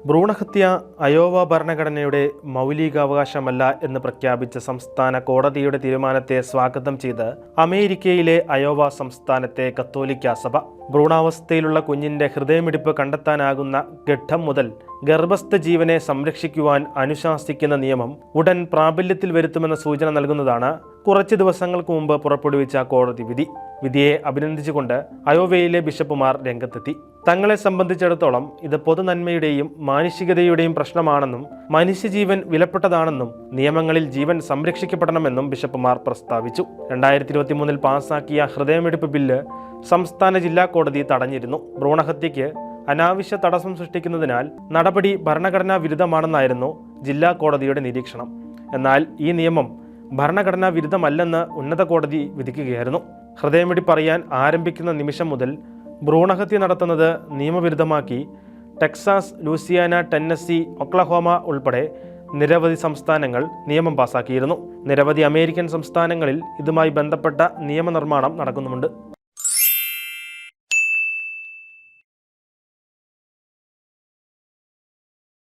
ഭ്രൂണഹത്യ Iowa ഭരണഘടനയുടെ മൗലികാവകാശമല്ല എന്ന് പ്രഖ്യാപിച്ച സംസ്ഥാന കോടതിയുടെ തീരുമാനത്തെ സ്വാഗതം ചെയ്ത് അമേരിക്കയിലെ അയോവ സംസ്ഥാനത്തെ കത്തോലിക്ക സഭ ഭ്രൂണാവസ്ഥയിലുള്ള കുഞ്ഞിന്റെ ഹൃദയമിടിപ്പ് കണ്ടെത്താനാകുന്ന ഘട്ടം മുതൽ ഗർഭസ്ഥ ജീവനെ സംരക്ഷിക്കുവാൻ അനുശാസിക്കുന്ന നിയമം ഉടൻ പ്രാബല്യത്തിൽ വരുത്തുമെന്ന സൂചന നൽകുന്നതാണ് കുറച്ച് ദിവസങ്ങൾക്ക് മുമ്പ് പുറപ്പെടുവിച്ച കോടതി വിധി. വിധിയെ അഭിനന്ദിച്ചുകൊണ്ട് അയോവയിലെ ബിഷപ്പുമാർ രംഗത്തെത്തി. തങ്ങളെ സംബന്ധിച്ചിടത്തോളം ഇത് പൊതുനന്മയുടെയും മാനുഷികതയുടെയും പ്രശ്നമാണെന്നും മനുഷ്യജീവൻ വിലപ്പെട്ടതാണെന്നും നിയമങ്ങളിൽ ജീവൻ സംരക്ഷിക്കപ്പെടണമെന്നും ബിഷപ്പുമാർ പ്രസ്താവിച്ചു. 2023 പാസാക്കിയ ഹൃദയമിടിപ്പ് ബില്ല് സംസ്ഥാന ജില്ലാ കോടതി തടഞ്ഞിരുന്നു. ഭ്രൂണഹത്യയ്ക്ക് അനാവശ്യ തടസ്സം സൃഷ്ടിക്കുന്നതിനാൽ നടപടി ഭരണഘടനാ വിരുദ്ധമാണെന്നായിരുന്നു ജില്ലാ കോടതിയുടെ നിരീക്ഷണം. എന്നാൽ ഈ നിയമം ഭരണഘടനാ വിരുദ്ധമല്ലെന്ന് ഉന്നത കോടതി വിധിക്കുകയായിരുന്നു. ഹൃദയമിടിപ്പ് അറിയാൻ ആരംഭിക്കുന്ന നിമിഷം മുതൽ ഭ്രൂണഹത്യ നടത്തുന്നത് നിയമവിരുദ്ധമാക്കി ടെക്സാസ്, ലൂസിയാന, ടെന്നസി, ഒക്ലഹോമ ഉൾപ്പെടെ നിരവധി സംസ്ഥാനങ്ങൾ നിയമം പാസാക്കിയിരുന്നു. നിരവധി അമേരിക്കൻ സംസ്ഥാനങ്ങളിൽ ഇതുമായി ബന്ധപ്പെട്ട നിയമനിർമ്മാണം നടക്കുന്നുമുണ്ട്.